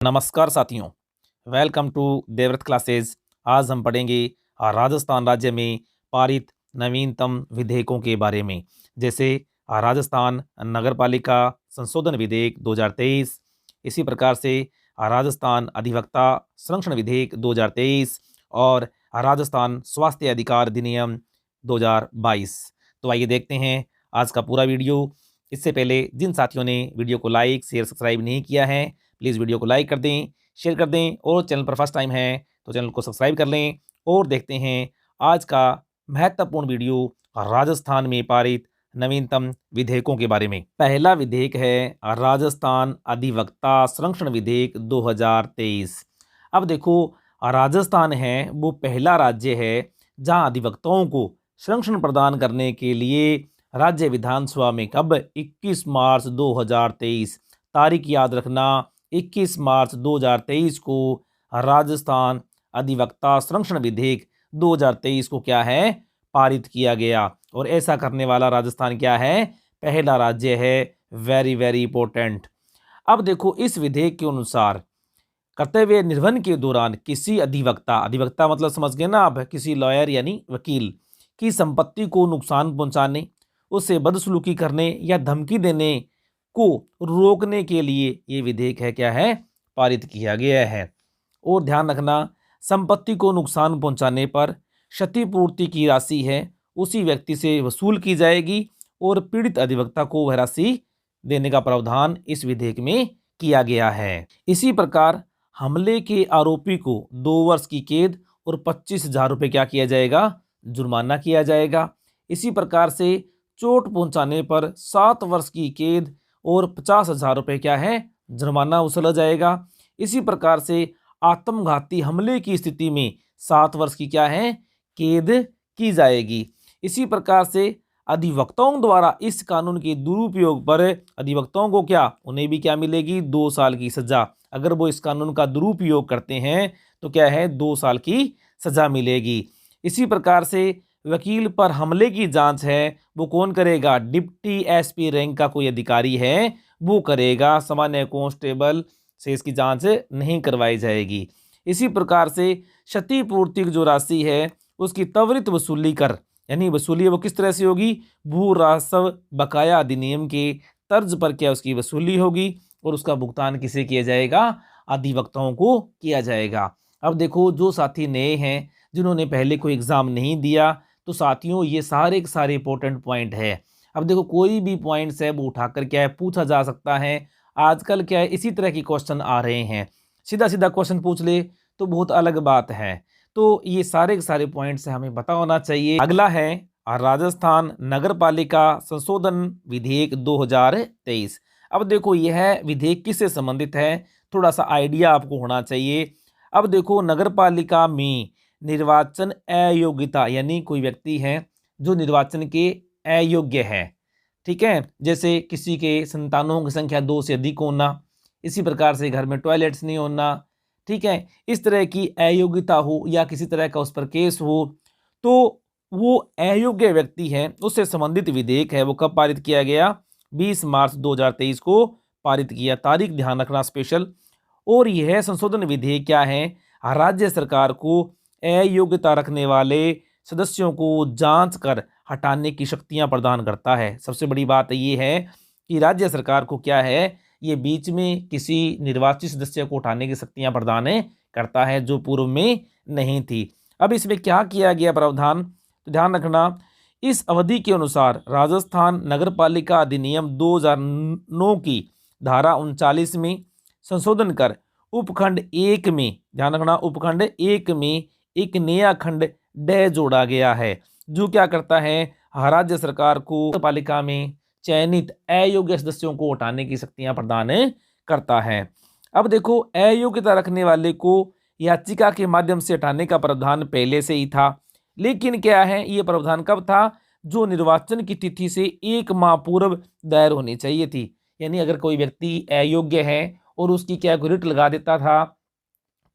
नमस्कार साथियों, welcome to Devvrat classes. आज हम पढ़ेंगे राजस्थान राज्य में पारित नवीनतम विधेयकों के बारे में, जैसे राजस्थान नगरपालिका संशोधन विधेयक 2023, इसी प्रकार से राजस्थान अधिवक्ता संरक्षण विधेयक 2023 और राजस्थान स्वास्थ्य अधिकार अधिनियम 2022। तो आइए देखते हैं आज का पूरा वीडियो। इससे पहले जिन साथियों ने वीडियो को लाइक शेयर सब्सक्राइब नहीं किया है, प्लीज़ वीडियो को लाइक कर दें, शेयर कर दें और चैनल पर फर्स्ट टाइम है तो चैनल को सब्सक्राइब कर लें। और देखते हैं आज का महत्वपूर्ण वीडियो राजस्थान में पारित नवीनतम विधेयकों के बारे में। पहला विधेयक है राजस्थान अधिवक्ता संरक्षण विधेयक 2023। अब देखो, राजस्थान है वो पहला राज्य है जहां अधिवक्ताओं को संरक्षण प्रदान करने के लिए राज्य विधानसभा में कब 21 मार्च 2023, तारीख याद रखना, 21 मार्च 2023 को राजस्थान अधिवक्ता संरक्षण विधेयक 2023 को क्या है, पारित किया गया। और ऐसा करने वाला राजस्थान क्या है, पहला राज्य है। Very very important. अब देखो, इस विधेयक के अनुसार कर्तव्य निर्वहन के दौरान किसी अधिवक्ता मतलब समझ गए ना आप, किसी लॉयर यानी वकील की संपत्ति को नुकसान पहुंचाने, उससे बदसलूकी करने या धमकी देने को रोकने के लिए ये विधेयक है क्या है, पारित किया गया है। और ध्यान रखना, संपत्ति को नुकसान पहुंचाने पर क्षतिपूर्ति की राशि है उसी व्यक्ति से वसूल की जाएगी और पीड़ित अधिवक्ता को वह राशि देने का प्रावधान इस विधेयक में किया गया है। इसी प्रकार हमले के आरोपी को 2 वर्ष की कैद और 25,000 रुपये क्या किया जाएगा, जुर्माना किया जाएगा। इसी प्रकार से चोट पहुंचाने पर 7 वर्ष की कैद और 50,000 रुपये क्या है, जुर्माना वसूला जाएगा। इसी प्रकार से आत्मघाती हमले की स्थिति में 7 वर्ष की क्या है, कैद की जाएगी। इसी प्रकार से अधिवक्ताओं द्वारा इस कानून के दुरुपयोग पर अधिवक्ताओं को क्या, उन्हें भी क्या मिलेगी, 2 साल की सजा। अगर वो इस कानून का दुरुपयोग करते हैं तो क्या है, 2 साल की सजा मिलेगी। इसी प्रकार से वकील पर हमले की जांच है वो कौन करेगा, डिप्टी एसपी रैंक का कोई अधिकारी है वो करेगा, सामान्य कांस्टेबल से इसकी जांच नहीं करवाई जाएगी। इसी प्रकार से क्षतिपूर्ति की जो राशि है उसकी त्वरित वसूली कर, यानी वसूली वो किस तरह से होगी, भू राजस्व बकाया अधिनियम के तर्ज पर क्या उसकी वसूली होगी और उसका भुगतान किसे किया जाएगा, अधिवक्ताओं को किया जाएगा। अब देखो, जो साथी नए हैं जिन्होंने पहले कोई एग्जाम नहीं दिया, तो साथियों ये सारे के सारे इंपॉर्टेंट पॉइंट है। अब देखो, कोई भी पॉइंट्स है वो उठाकर क्या है पूछा जा सकता है। आजकल क्या है, इसी तरह की क्वेश्चन आ रहे हैं, सीधा सीधा क्वेश्चन पूछ ले तो बहुत अलग बात है। तो ये सारे के सारे पॉइंट्स हमें पता होना चाहिए। अगला है राजस्थान नगरपालिका संशोधन विधेयक 2023। अब देखो, यह विधेयक किससे संबंधित है, थोड़ा सा आइडिया आपको होना चाहिए। अब देखो, नगरपालिका में निर्वाचन अयोग्यता, यानी कोई व्यक्ति है जो निर्वाचन के अयोग्य है, ठीक है, जैसे किसी के संतानों की संख्या 2 से अधिक होना, इसी प्रकार से घर में टॉयलेट्स नहीं होना, ठीक है, इस तरह की अयोग्यता हो या किसी तरह का उस पर केस हो, तो वो अयोग्य व्यक्ति है, उससे संबंधित विधेयक है वो कब पारित किया गया, 20 मार्च 2023 को पारित किया। तारीख ध्यान रखना स्पेशल। और यह संशोधन विधेयक क्या है, राज्य सरकार को अयोग्यता रखने वाले सदस्यों को जांच कर हटाने की शक्तियां प्रदान करता है। सबसे बड़ी बात ये है कि राज्य सरकार को क्या है, ये बीच में किसी निर्वाचित सदस्य को उठाने की शक्तियां प्रदान करता है जो पूर्व में नहीं थी। अब इसमें क्या किया गया प्रावधान, तो ध्यान रखना, इस अवधि के अनुसार राजस्थान नगरपालिका अधिनियम 2009 की धारा 39 में संशोधन कर उपखंड 1 में, ध्यान रखना, उपखंड 1 में एक नया खंड ड जोड़ा गया है जो क्या करता है, राज्य सरकार को नगरपालिका में चयनित अयोग्य सदस्यों को हटाने की शक्तियां प्रदान करता है। अब देखो, अयोग्यता रखने वाले को याचिका के माध्यम से हटाने का प्रावधान पहले से ही था, लेकिन क्या है, ये प्रावधान कब था, जो निर्वाचन की तिथि से 1 माह पूर्व दायर होनी चाहिए थी। यानी अगर कोई व्यक्ति अयोग्य है और उसकी क्या रिट लगा देता था,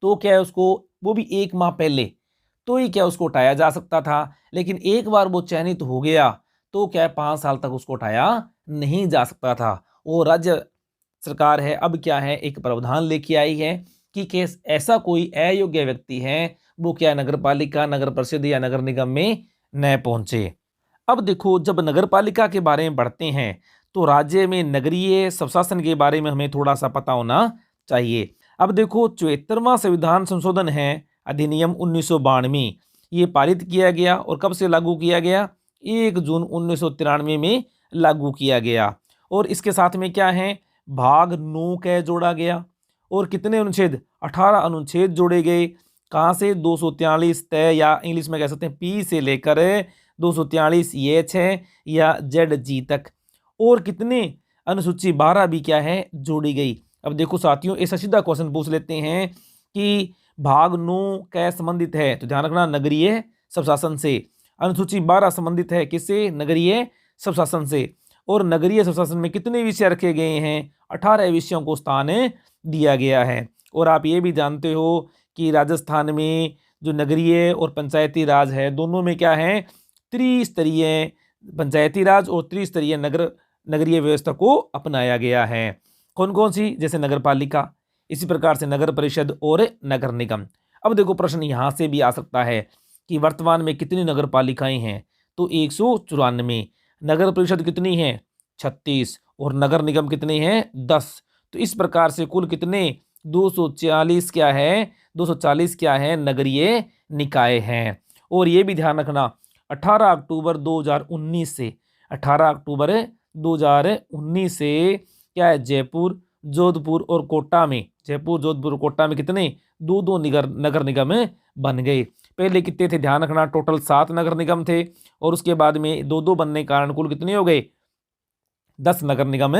तो क्या है उसको, वो भी 1 माह पहले, तो ही क्या उसको उठाया जा सकता था। लेकिन एक बार वो चयनित हो गया तो क्या 5 साल तक उसको उठाया नहीं जा सकता था। और राज्य सरकार है अब क्या है एक प्रावधान लेके आई है कि ऐसा कोई अयोग्य व्यक्ति है वो क्या नगर पालिका, नगर परिषद या नगर निगम में न पहुंचे। अब देखो जब नगर पालिका के बारे में बढ़ते हैं तो राज्य में नगरीय स्वशासन के बारे में हमें थोड़ा सा पता होना चाहिए। अब देखो 74वां संविधान संशोधन है अधिनियम 1992, ये पारित किया गया और कब से लागू किया गया, 1 जून 1993 में लागू किया गया। और इसके साथ में क्या है भाग 9 क जोड़ा गया और कितने अनुच्छेद, 18 अनुच्छेद जोड़े गए। कहाँ से, 243 तय या इंग्लिश में कह सकते हैं पी से लेकर 243 एच है या जेड जी तक। और कितने अनुसूची 12 भी क्या है जोड़ी गई। अब देखो साथियों ऐसा सीधा क्वेश्चन पूछ लेते हैं कि भाग 9 कै संबंधित है, तो ध्यान रखना नगरीय स्वशासन से। अनुसूची 12 संबंधित है किससे, नगरीय स्वशासन से। और नगरीय स्वशासन में कितने विषय रखे गए हैं, 18 विषयों को स्थान दिया गया है। और आप ये भी जानते हो कि राजस्थान में जो नगरीय और पंचायती राज है दोनों में क्या है त्रिस्तरीय पंचायती राज और त्रिस्तरीय नगरीय व्यवस्था को अपनाया गया है। कौन कौन सी, जैसे नगर पालिका, इसी प्रकार से नगर परिषद और नगर निगम। अब देखो प्रश्न यहाँ से भी आ सकता है कि वर्तमान में कितनी नगर पालिकाएं हैं, तो 194। नगर परिषद कितनी है, 36, और नगर निगम कितने हैं, 10। तो इस प्रकार से कुल कितने 240 क्या है, 240 क्या है नगरीय निकाय हैं। और ये भी ध्यान रखना 18 अक्टूबर 2019 से 18 अक्टूबर 2019 से क्या है जयपुर, जोधपुर और कोटा में, जयपुर, जोधपुर और कोटा में कितने 2-2 नगर निगम बन गए। पहले कितने थे, ध्यान रखना टोटल 7 नगर निगम थे और उसके बाद में 2-2 बनने के कारण कुल कितने हो गए, 10 नगर निगम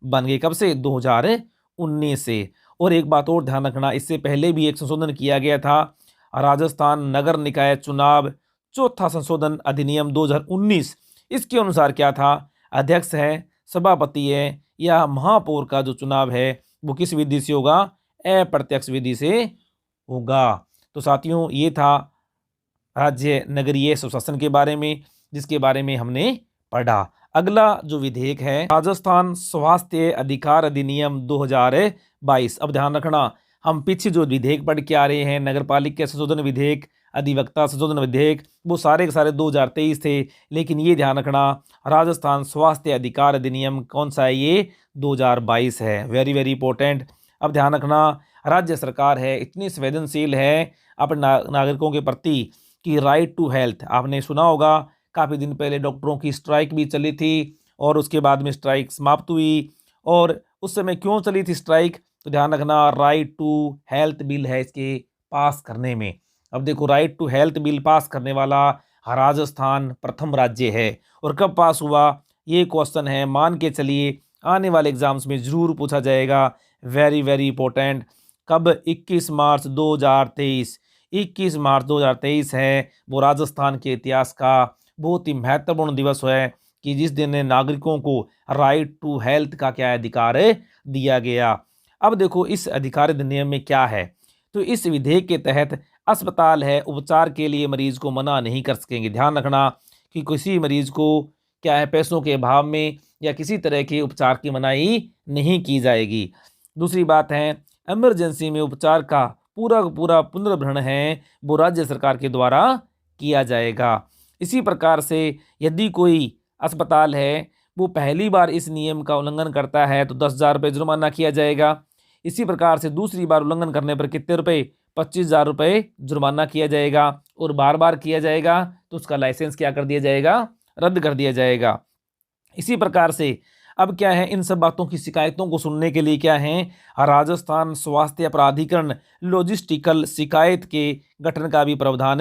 बन गए। कब से, 2019 से। और एक बात और ध्यान रखना, इससे पहले भी एक संशोधन किया गया था, राजस्थान नगर निकाय चुनाव चौथा संशोधन अधिनियम 2019। इसके अनुसार क्या था, अध्यक्ष है, सभापति है या महापौर का जो चुनाव है वो किस विधि से होगा, अप्रत्यक्ष विधि से होगा। तो साथियों ये था राज्य नगरीय स्वशासन के बारे में जिसके बारे में हमने पढ़ा। अगला जो विधेयक है राजस्थान स्वास्थ्य अधिकार अधिनियम 2022। अब ध्यान रखना हम पीछे जो विधेयक पढ़ के आ रहे हैं, नगर पालिका संशोधन विधेयक, अधिवक्ता संशोधन विधेयक, वो सारे के सारे 2023 थे। लेकिन ये ध्यान रखना राजस्थान स्वास्थ्य अधिकार अधिनियम कौन सा है, ये 2022 है। Very very important. अब ध्यान रखना राज्य सरकार है इतनी संवेदनशील है अपने नागरिकों के प्रति कि राइट टू हेल्थ, आपने सुना होगा काफ़ी दिन पहले डॉक्टरों की स्ट्राइक भी चली थी और उसके बाद में स्ट्राइक समाप्त हुई। और उस समय क्यों चली थी स्ट्राइक, तो ध्यान रखना राइट टू हेल्थ बिल है इसके पास करने में। अब देखो right to health bill pass करने वाला राजस्थान प्रथम राज्य है। और कब पास हुआ, ये क्वेश्चन है, मान के चलिए आने वाले एग्जाम्स में जरूर पूछा जाएगा। Very very important. कब, 21 मार्च 2023। 21 मार्च 2023 है वो राजस्थान के इतिहास का बहुत ही महत्वपूर्ण दिवस है कि जिस दिन नागरिकों को राइट टू हेल्थ का क्या अधिकार दिया गया। अब देखो इस अधिकार अधिनियम में क्या है, तो इस विधेयक के तहत अस्पताल है उपचार के लिए मरीज को मना नहीं कर सकेंगे। ध्यान रखना कि किसी मरीज को क्या है पैसों के अभाव में या किसी तरह के उपचार की मनाही नहीं की जाएगी। दूसरी बात है इमरजेंसी में उपचार का पूरा पुनर्भरण है वो राज्य सरकार के द्वारा किया जाएगा। इसी प्रकार से यदि कोई अस्पताल है वो पहली बार इस नियम का उल्लंघन करता है तो 10,000 रुपये जुर्माना किया जाएगा। इसी प्रकार से दूसरी बार उल्लंघन करने पर कितने रुपए, 25,000 रुपये जुर्माना किया जाएगा। और बार बार किया जाएगा तो उसका लाइसेंस क्या कर दिया जाएगा, रद्द कर दिया जाएगा। इसी प्रकार से अब क्या है इन सब बातों की शिकायतों को सुनने के लिए क्या है राजस्थान स्वास्थ्य प्राधिकरण लॉजिस्टिकल शिकायत के गठन का भी प्रावधान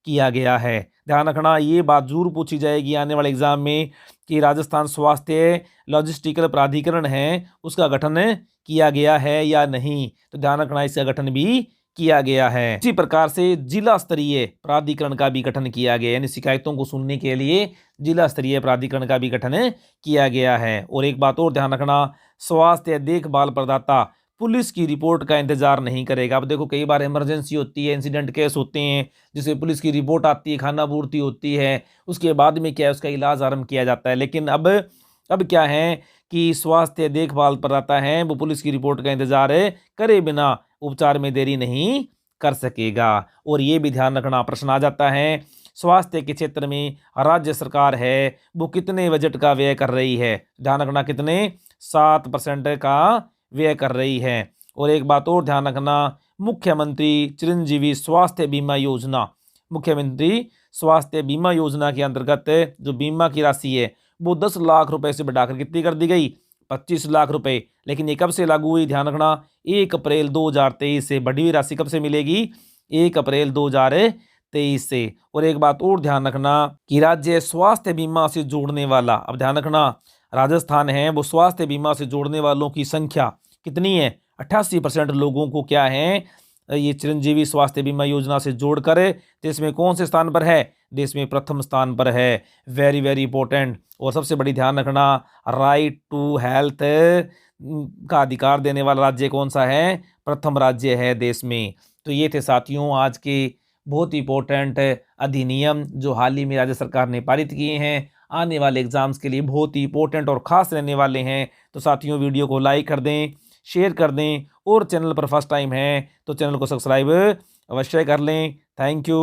किया गया है। ध्यान रखना ये बात जरूर पूछी जाएगी आने वाले एग्जाम में कि राजस्थान स्वास्थ्य लॉजिस्टिकल प्राधिकरण है उसका गठन किया गया है या नहीं, तो ध्यान रखना इसका गठन भी किया गया है। इसी प्रकार से जिला स्तरीय प्राधिकरण का भी गठन किया गया, यानी शिकायतों को सुनने के लिए जिला स्तरीय प्राधिकरण का भी गठन किया गया है। और एक बात और ध्यान रखना स्वास्थ्य देखभाल प्रदाता पुलिस की रिपोर्ट का इंतजार नहीं करेगा। अब देखो कई बार इमरजेंसी होती है, इंसिडेंट केस होते हैं जिससे पुलिस की रिपोर्ट आती है, खाना पूर्ति होती है, उसके बाद में क्या है उसका इलाज आरंभ किया जाता है। लेकिन अब क्या है कि स्वास्थ्य देखभाल पर आता है वो पुलिस की रिपोर्ट का इंतजार करे बिना उपचार में देरी नहीं कर सकेगा। और ये भी ध्यान रखना, प्रश्न आ जाता है स्वास्थ्य के क्षेत्र में राज्य सरकार है वो कितने बजट का व्यय कर रही है। ध्यान रखना कितने, 7% का व्यय कर रही है। और एक बात और ध्यान रखना, मुख्यमंत्री चिरंजीवी स्वास्थ्य बीमा योजना, मुख्यमंत्री स्वास्थ्य बीमा योजना के अंतर्गत जो बीमा की राशि है वो 10 लाख रुपए से बढ़ाकर कितनी कर दी गई, 25 लाख रुपए। लेकिन ये कब से लागू हुई, ध्यान रखना 1 अप्रैल 2023 से। बढ़ी हुई राशि कब से मिलेगी, 1 अप्रैल 2023 से। और एक बात और ध्यान रखना कि राज्य स्वास्थ्य बीमा से जोड़ने वाला, अब ध्यान रखना राजस्थान है वो स्वास्थ्य बीमा से जोड़ने वालों की संख्या कितनी है, 88% लोगों को क्या है ये चिरंजीवी स्वास्थ्य बीमा योजना से जोड़कर देश में कौन से स्थान पर है, देश में प्रथम स्थान पर है। Very very important. और सबसे बड़ी ध्यान रखना, राइट टू हेल्थ का अधिकार देने वाला राज्य कौन सा है, प्रथम राज्य है देश में। तो ये थे साथियों आज के बहुत इंपॉर्टेंट अधिनियम जो हाल ही में राज्य सरकार ने पारित किए हैं, आने वाले एग्जाम्स के लिए बहुत ही इंपॉर्टेंट और ख़ास रहने वाले हैं। तो साथियों वीडियो को लाइक कर दें, शेयर कर दें, और चैनल पर फर्स्ट टाइम है तो चैनल को सब्सक्राइब अवश्य कर लें। Thank you.